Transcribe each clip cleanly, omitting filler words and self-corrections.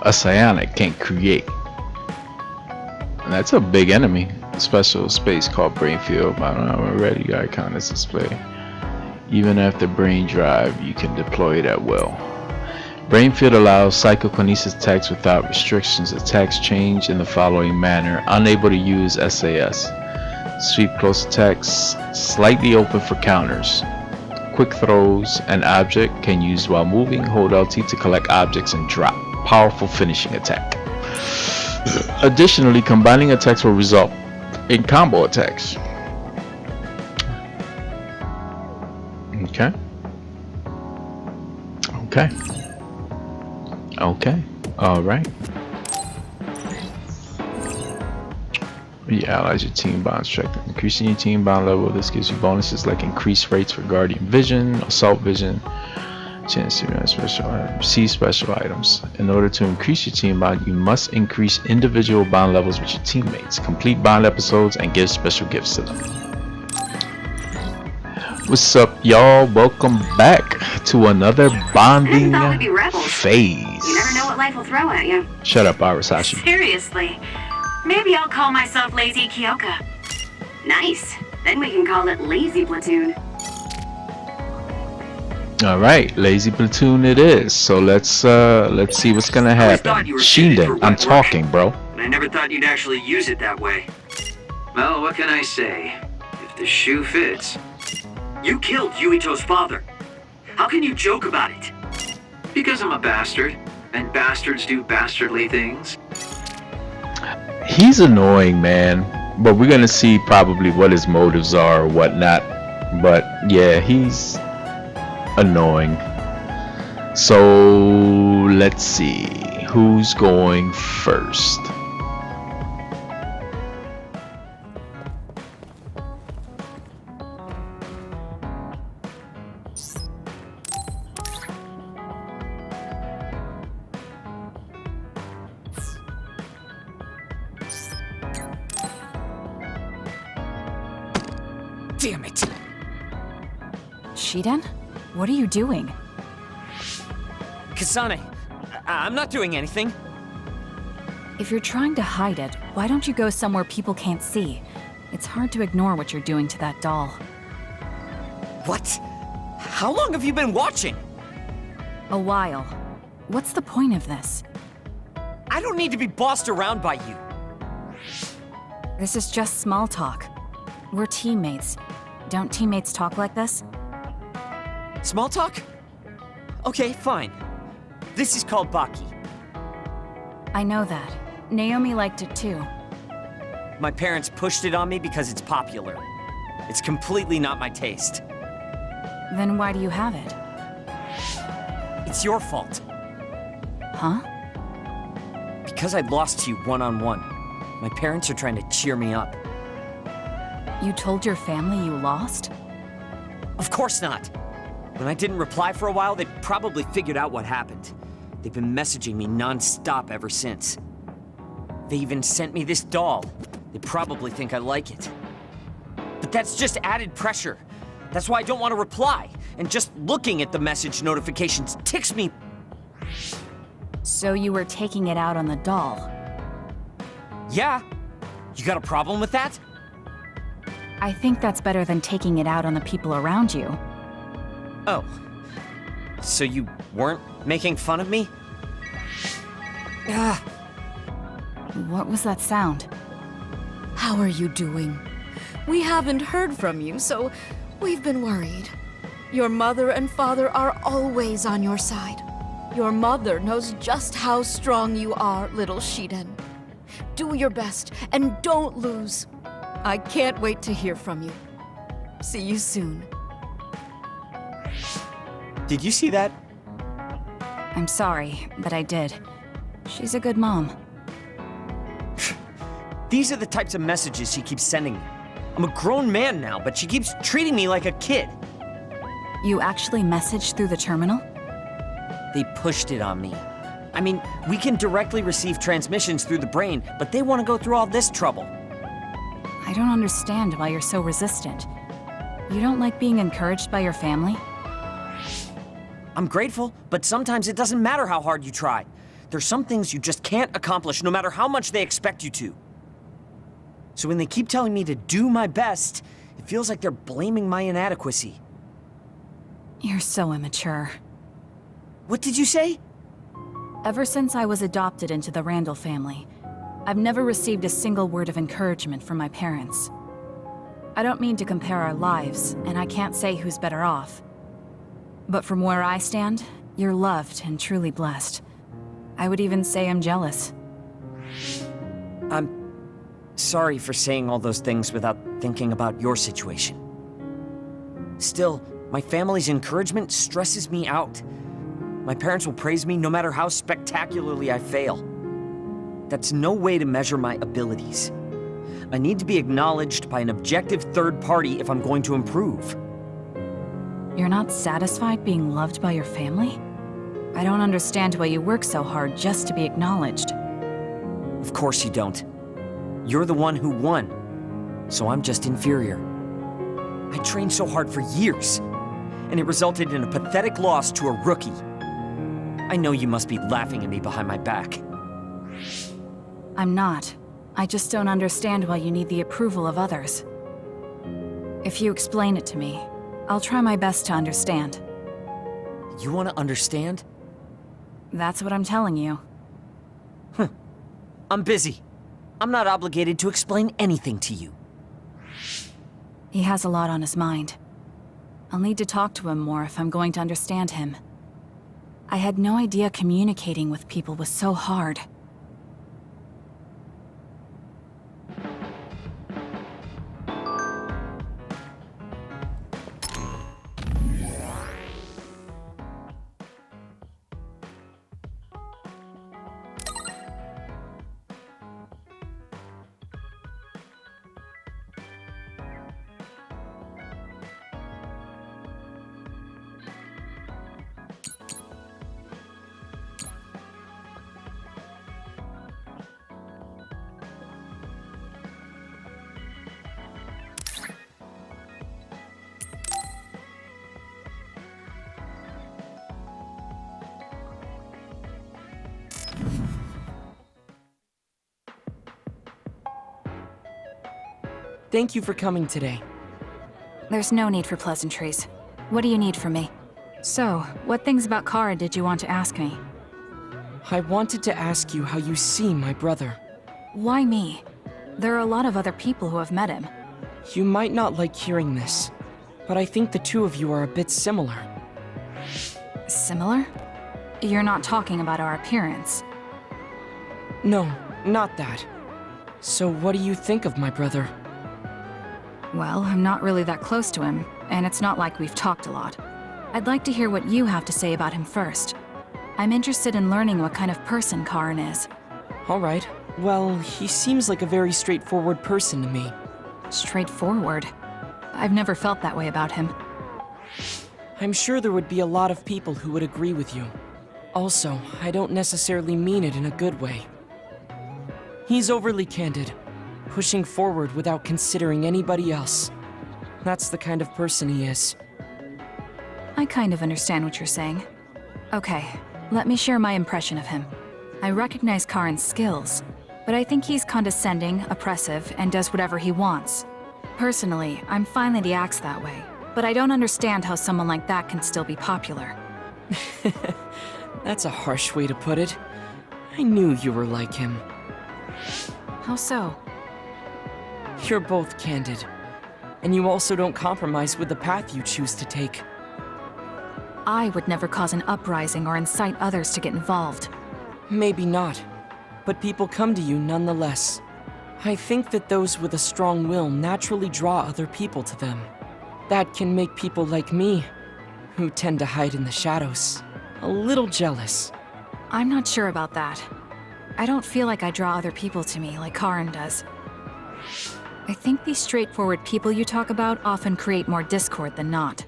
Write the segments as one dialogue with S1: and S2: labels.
S1: a psionic can't create. And that's a big enemy. Special space called brain field. I don't know already. Icon is display. Even after brain drive, you can deploy it at will. Brain field allows psychokinesis attacks without restrictions. Attacks change in the following manner. Unable to use SAS. Sweep close attacks, slightly open for counters. Quick throws, an object can use while moving. Hold LT to collect objects and drop. Powerful finishing attack. Additionally, combining attacks will result in combo attacks. Okay. Okay. Okay. Alright. Realize your team bond strength. Increasing your team bond level. This gives you bonuses like increased rates for guardian vision, assault vision, chance to run special items, see special items. In order to increase your team bond, you must increase individual bond levels with your teammates, complete bond episodes, and give special gifts to them. What's up, y'all? Welcome back to another bonding phase.
S2: You never know what life will throw at you.
S1: Shut up, Arasashi.
S2: Seriously. Maybe I'll call myself Lazy Kyoka. Nice. Then we can call it Lazy Platoon.
S1: Alright, Lazy Platoon it is. So let's see what's gonna happen. Shinden, I'm talking, bro.
S3: I never thought you'd actually use it that way. Well, what can I say? If the shoe fits. You killed Yuito's father. How can you joke about it? Because I'm a bastard, and bastards do bastardly things.
S1: He's annoying, man. But we're gonna see probably what his motives are or whatnot. But yeah, he's annoying. So let's see who's going first.
S4: Damn it!
S5: Shiden? What are you doing?
S4: Kasane, I'm not doing anything.
S5: If you're trying to hide it, why don't you go somewhere people can't see? It's hard to ignore what you're doing to that doll.
S4: What? How long have you been watching?
S5: A while. What's the point of this?
S4: I don't need to be bossed around by you.
S5: This is just small talk. We're teammates. Don't teammates talk like this?
S4: Small talk? Okay, fine. This is called Baki.
S5: I know that. Naomi liked it too.
S4: My parents pushed it on me because it's popular. It's completely not my taste.
S5: Then why do you have it?
S4: It's your fault.
S5: Huh?
S4: Because I lost to you one-on-one. My parents are trying to cheer me up.
S5: You told your family you lost?
S4: Of course not. When I didn't reply for a while, they probably figured out what happened. They've been messaging me non-stop ever since. They even sent me this doll. They probably think I like it. But that's just added pressure. That's why I don't want to reply. And just looking at the message notifications ticks me.
S5: So you were taking it out on the doll?
S4: Yeah. You got a problem with that?
S5: I think that's better than taking it out on the people around you.
S4: Oh. So you weren't making fun of me? Ah.
S5: What was that sound?
S6: How are you doing? We haven't heard from you, so we've been worried. Your mother and father are always on your side. Your mother knows just how strong you are, little Shiden. Do your best, and don't lose. I can't wait to hear from you. See you soon.
S4: Did you see that?
S5: I'm sorry, but I did. She's a good mom.
S4: These are the types of messages she keeps sending me. I'm a grown man now, but she keeps treating me like a kid.
S5: You actually messaged through the terminal?
S4: They pushed it on me. I mean, we can directly receive transmissions through the brain, but they want to go through all this trouble.
S5: I don't understand why you're so resistant. You don't like being encouraged by your family?
S4: I'm grateful, but sometimes it doesn't matter how hard you try. There's some things you just can't accomplish no matter how much they expect you to. So when they keep telling me to do my best, it feels like they're blaming my inadequacy.
S5: You're so immature.
S4: What did you say?
S5: Ever since I was adopted into the Randall family, I've never received a single word of encouragement from my parents. I don't mean to compare our lives, and I can't say who's better off. But from where I stand, you're loved and truly blessed. I would even say I'm jealous.
S4: I'm sorry for saying all those things without thinking about your situation. Still, my family's encouragement stresses me out. My parents will praise me no matter how spectacularly I fail. That's no way to measure my abilities. I need to be acknowledged by an objective third party if I'm going to improve.
S5: You're not satisfied being loved by your family? I don't understand why you work so hard just to be acknowledged.
S4: Of course you don't. You're the one who won, so I'm just inferior. I trained so hard for years, and it resulted in a pathetic loss to a rookie. I know you must be laughing at me behind my back.
S5: I'm not. I just don't understand why you need the approval of others. If you explain it to me, I'll try my best to understand.
S4: You want to understand?
S5: That's what I'm telling you.
S4: I'm busy. I'm not obligated to explain anything to you.
S5: He has a lot on his mind. I'll need to talk to him more if I'm going to understand him. I had no idea communicating with people was so hard.
S7: Thank you for coming today.
S5: There's no need for pleasantries. What do you need from me? So, what things about Kara did you want to ask me?
S7: I wanted to ask you how you see my brother.
S5: Why me? There are a lot of other people who have met him.
S7: You might not like hearing this, but I think the two of you are a bit similar.
S5: Similar? You're not talking about our appearance.
S7: No, not that. So what do you think of my brother?
S5: Well, I'm not really that close to him, and it's not like we've talked a lot. I'd like to hear what you have to say about him first. I'm interested in learning what kind of person Karin is.
S7: Alright, well, he seems like a very straightforward person to me.
S5: Straightforward? I've never felt that way about him.
S7: I'm sure there would be a lot of people who would agree with you. Also, I don't necessarily mean it in a good way. He's overly candid, pushing forward without considering anybody else. That's the kind of person he is.
S5: I kind of understand what you're saying. Okay, let me share my impression of him. I recognize Karin's skills, but I think he's condescending, oppressive, and does whatever he wants. Personally, I'm fine that he acts that way, but I don't understand how someone like that can still be popular.
S7: That's a harsh way to put it. I knew you were like him.
S5: How so?
S7: You're both candid, and you also don't compromise with the path you choose to take.
S5: I would never cause an uprising or incite others to get involved.
S7: Maybe not, but people come to you nonetheless. I think that those with a strong will naturally draw other people to them. That can make people like me, who tend to hide in the shadows, a little jealous.
S5: I'm not sure about that. I don't feel like I draw other people to me like Karin does. I think these straightforward people you talk about often create more discord than not.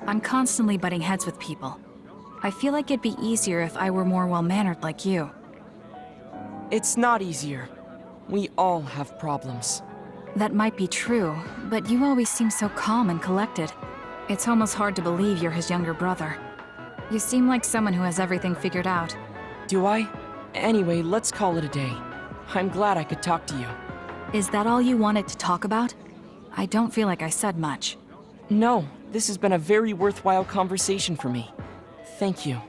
S5: I'm constantly butting heads with people. I feel like it'd be easier if I were more well-mannered like you.
S7: It's not easier. We all have problems.
S5: That might be true, but you always seem so calm and collected. It's almost hard to believe you're his younger brother. You seem like someone who has everything figured out.
S7: Do I? Anyway, let's call it a day. I'm glad I could talk to you.
S5: Is that all you wanted to talk about? I don't feel like I said much.
S7: No, this has been a very worthwhile conversation for me. Thank you.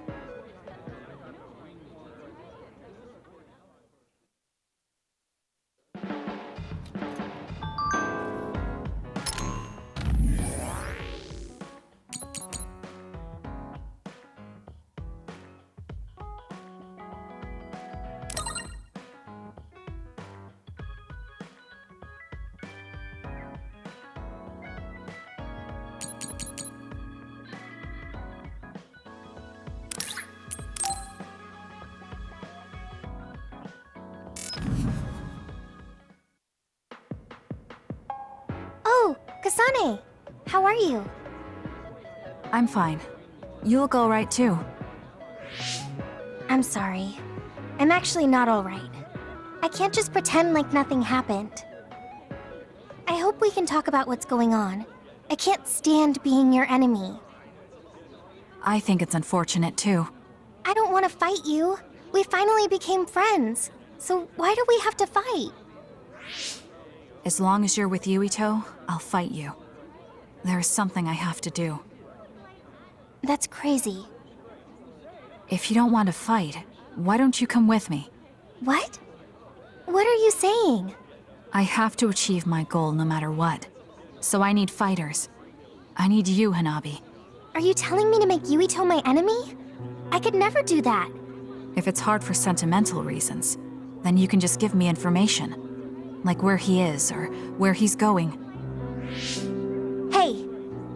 S8: Oh, Kasane! How are you?
S5: I'm fine. You look alright too.
S8: I'm sorry. I'm actually not alright. I can't just pretend like nothing happened. I hope we can talk about what's going on. I can't stand being your enemy.
S5: I think it's unfortunate too.
S8: I don't want to fight you. We finally became friends. So why do we have to fight?
S5: As long as you're with Yuito, I'll fight you. There is something I have to do.
S8: That's crazy.
S5: If you don't want to fight, why don't you come with me?
S8: What? What are you saying?
S5: I have to achieve my goal no matter what. So I need fighters. I need you, Hanabi.
S8: Are you telling me to make Yuito my enemy? I could never do that.
S5: If it's hard for sentimental reasons, then you can just give me information. Like where he is, or where he's going.
S8: Hey,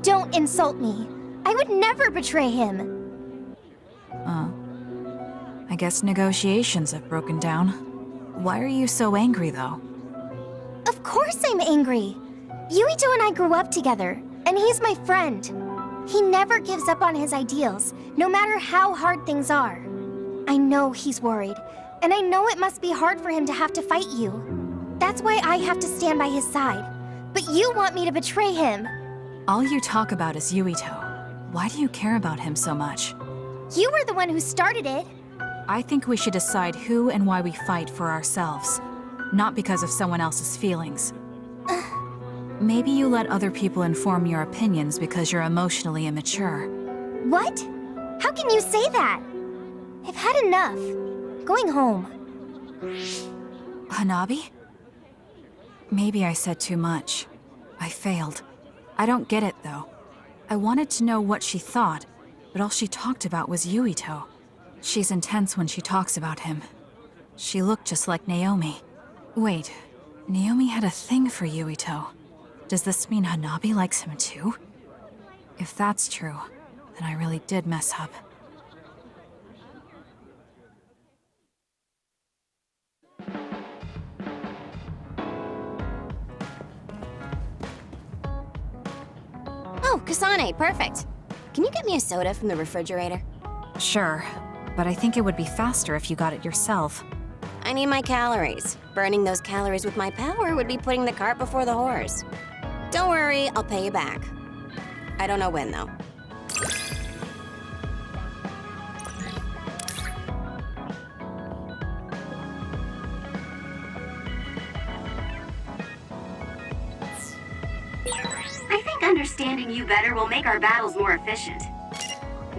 S8: don't insult me. I would never betray him.
S5: I guess negotiations have broken down. Why are you so angry, though?
S8: Of course I'm angry. Yuito and I grew up together, and he's my friend. He never gives up on his ideals, no matter how hard things are. I know he's worried, and I know it must be hard for him to have to fight you. That's why I have to stand by his side. But you want me to betray him.
S5: All you talk about is Yuito. Why do you care about him so much?
S8: You were the one who started it.
S5: I think we should decide who and why we fight for ourselves, not because of someone else's feelings. Maybe you let other people inform your opinions because you're emotionally immature.
S8: What? How can you say that? I've had enough. Going home.
S5: Hanabi? Maybe I said too much. I failed. I don't get it, though. I wanted to know what she thought, but all she talked about was Yuito. She's intense when she talks about him. She looked just like Naomi. Wait, Naomi had a thing for Yuito. Does this mean Hanabi likes him too? If that's true, then I really did mess up.
S9: Oh, Kasane, perfect. Can you get me a soda from the refrigerator?
S5: Sure, but I think it would be faster if you got it yourself.
S9: I need my calories. Burning those calories with my power would be putting the cart before the horse. Don't worry, I'll pay you back. I don't know when, though.
S2: I think understanding you better will make our battles more efficient.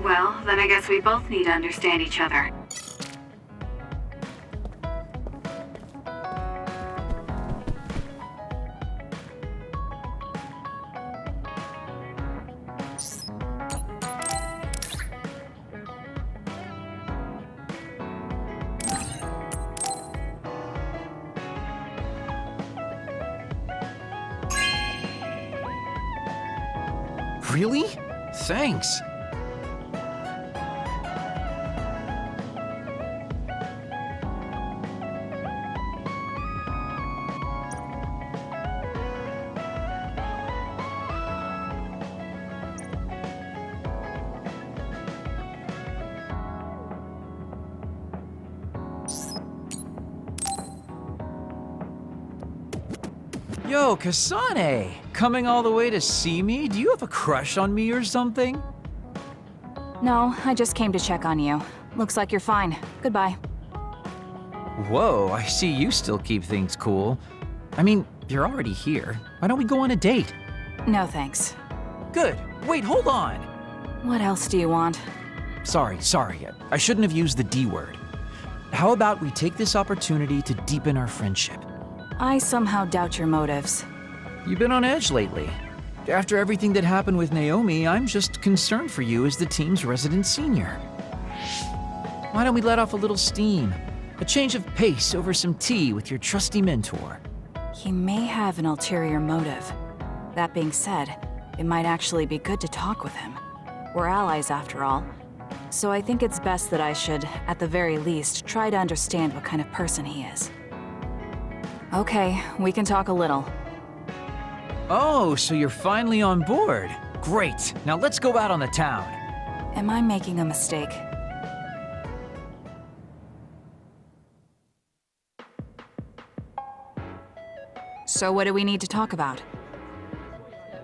S2: Well, then I guess we both need to understand each other.
S10: Really? Thanks.
S11: Yo, Kasane! Coming all the way to see me? Do you have a crush on me or something?
S5: No, I just came to check on you. Looks like you're fine. Goodbye.
S11: Whoa, I see you still keep things cool. I mean, you're already here. Why don't we go on a date?
S5: No thanks.
S11: Good. Wait, hold on.
S5: What else do you want?
S11: Sorry. I shouldn't have used the D word. How about we take this opportunity to deepen our friendship?
S5: I somehow doubt your motives.
S11: You've been on edge lately. After everything that happened with Naomi, I'm just concerned for you as the team's resident senior. Why don't we let off a little steam? A change of pace over some tea with your trusty mentor.
S5: He may have an ulterior motive. That being said, it might actually be good to talk with him. We're allies after all. So I think it's best that I should, at the very least, try to understand what kind of person he is. Okay, we can talk a little.
S11: Oh, so you're finally on board. Great. Now let's go out on the town.
S5: Am I making a mistake? So what do we need to talk about?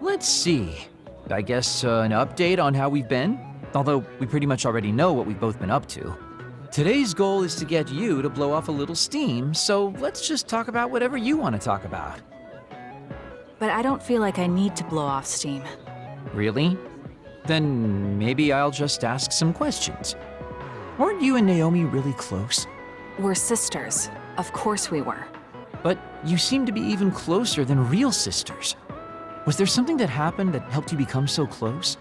S11: Let's see. I guess an update on how we've been? Although we pretty much already know what we've both been up to. Today's goal is to get you to blow off a little steam, so let's just talk about whatever you want to talk about.
S5: But I don't feel like I need to blow off steam.
S11: Really? Then maybe I'll just ask some questions. Weren't you and Naomi really close?
S5: We're sisters. Of course we were.
S11: But you seem to be even closer than real sisters. Was there something that happened that helped you become so close?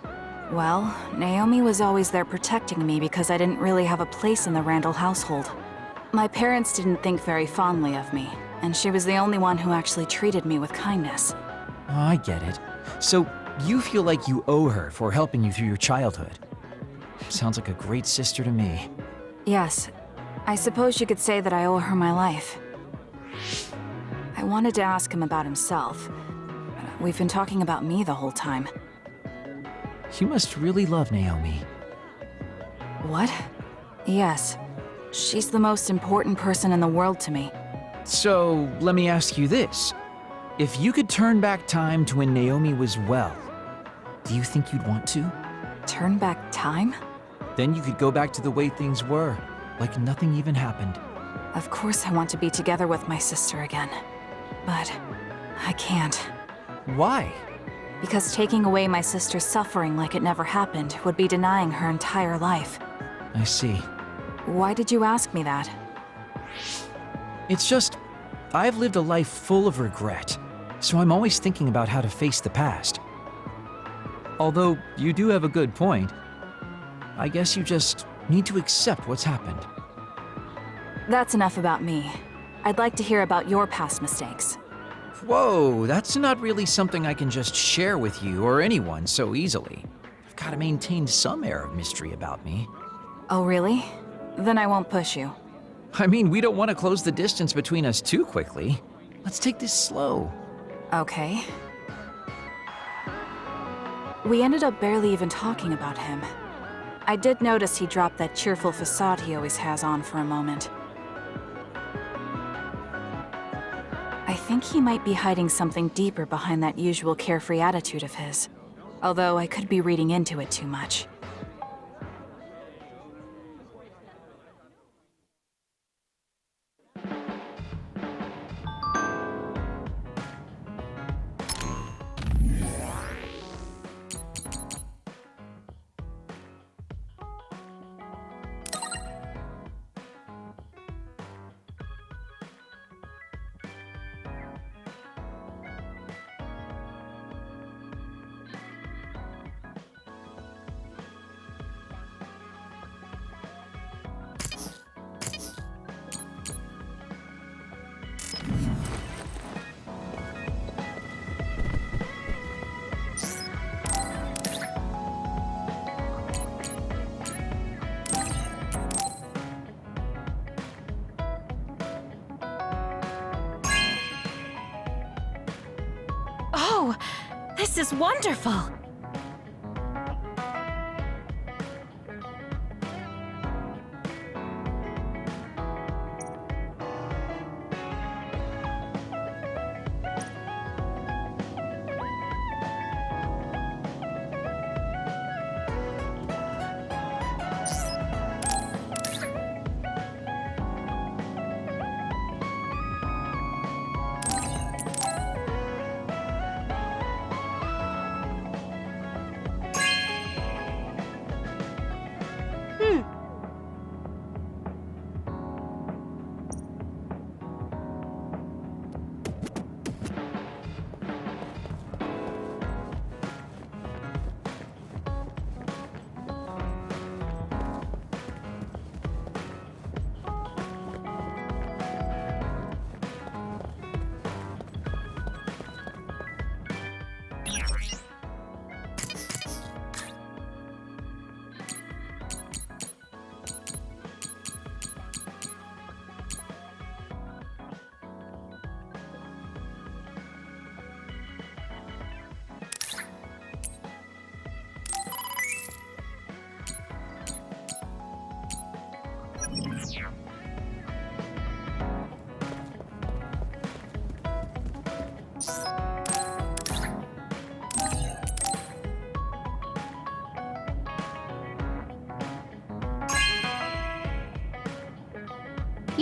S5: Well, Naomi was always there protecting me because I didn't really have a place in the Randall household. My parents didn't think very fondly of me, and she was the only one who actually treated me with kindness.
S11: Oh, I get it. So you feel like you owe her for helping you through your childhood. Sounds like a great sister to me.
S5: Yes, I suppose you could say that I owe her my life. I wanted to ask him about himself. We've been talking about me the whole time.
S11: You must really love Naomi.
S5: What? Yes. She's the most important person in the world to me.
S11: So, let me ask you this. If you could turn back time to when Naomi was well, do you think you'd want to?
S5: Turn back time?
S11: Then you could go back to the way things were, like nothing even happened.
S5: Of course I want to be together with my sister again. But I can't.
S11: Why?
S5: Because taking away my sister's suffering like it never happened would be denying her entire life.
S11: I see.
S5: Why did you ask me that?
S11: It's just, I've lived a life full of regret, so I'm always thinking about how to face the past. Although, you do have a good point. I guess you just need to accept what's happened.
S5: That's enough about me. I'd like to hear about your past mistakes.
S11: Whoa, that's not really something I can just share with you or anyone so easily. I've got to maintain some air of mystery about me.
S5: Oh, really? Then I won't push you.
S11: I mean, we don't want to close the distance between us too quickly. Let's take this slow.
S5: Okay. We ended up barely even talking about him. I did notice he dropped that cheerful facade he always has on for a moment. I think he might be hiding something deeper behind that usual carefree attitude of his. Although I could be reading into it too much.
S6: Oh, this is wonderful!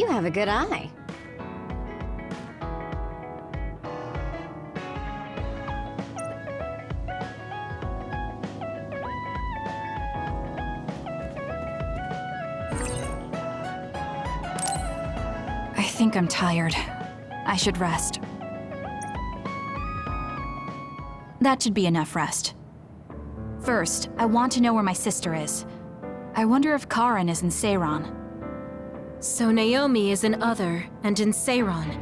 S9: You have a good eye.
S5: I think I'm tired. I should rest. That should be enough rest. First, I want to know where my sister is. I wonder if Karen is in Seiran.
S6: So Naomi is in Other and in Seiran.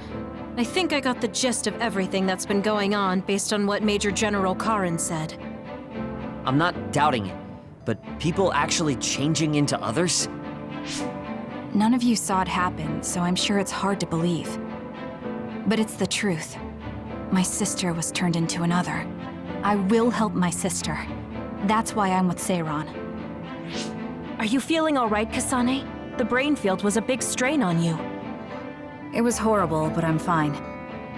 S6: I think I got the gist of everything that's been going on based on what Major General Karen said.
S4: I'm not doubting it, but people actually changing into others?
S5: None of you saw it happen, so I'm sure it's hard to believe. But it's the truth. My sister was turned into another. I will help my sister. That's why I'm with Seiran.
S6: Are you feeling all right, Kasane? The brain field was a big strain on you.
S5: It was horrible, but I'm fine.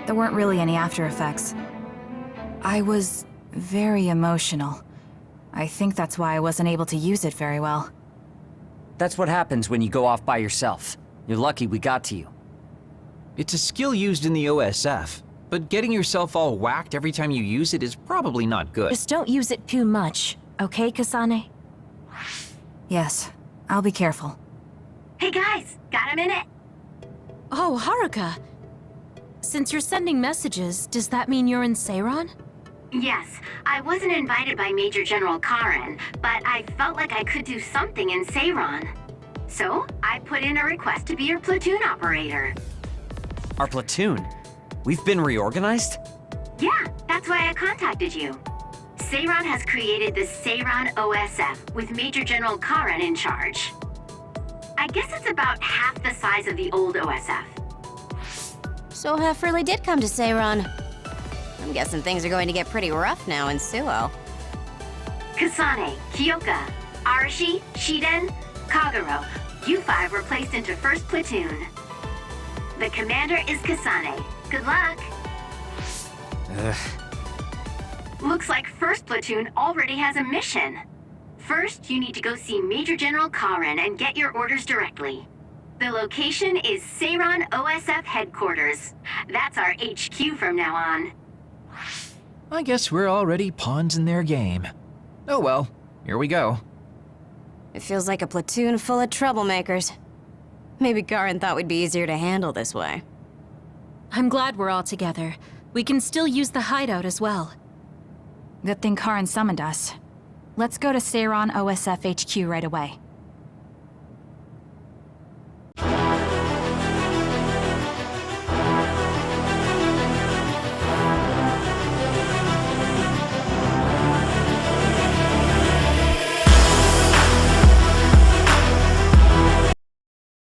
S5: There weren't really any after effects. I was very emotional. I think that's why I wasn't able to use it very well.
S4: That's what happens when you go off by yourself. You're lucky we got to you.
S10: It's a skill used in the OSF, but getting yourself all whacked every time you use it is probably not good.
S6: Just don't use it too much, okay, Kasane?
S5: Yes, I'll be careful.
S2: Hey guys, got a minute?
S6: Oh, Haruka. Since you're sending messages, does that mean you're in Seiran?
S2: Yes, I wasn't invited by Major General Karen, but I felt like I could do something in Seiran. So, I put in a request to be your platoon operator.
S4: Our platoon? We've been reorganized?
S2: Yeah, that's why I contacted you. Seiran has created the Seiran OSF with Major General Karen in charge. I guess it's about half the size of the old OSF.
S9: So Hef really did come to Seiran. I'm guessing things are going to get pretty rough now in Suo.
S2: Kasane, Kyoka, Arashi, Shiden, Kagero, you five were placed into 1st Platoon. The commander is Kasane. Good luck. Looks like 1st Platoon already has a mission. First, you need to go see Major General Karen and get your orders directly. The location is Seiran OSF headquarters. That's our HQ from now on.
S11: I guess we're already pawns in their game.
S10: Oh well, here we go.
S9: It feels like a platoon full of troublemakers. Maybe Karen thought we'd be easier to handle this way.
S6: I'm glad we're all together. We can still use the hideout as well.
S5: Good thing Karen summoned us. Let's go to Seiran OSF HQ right away.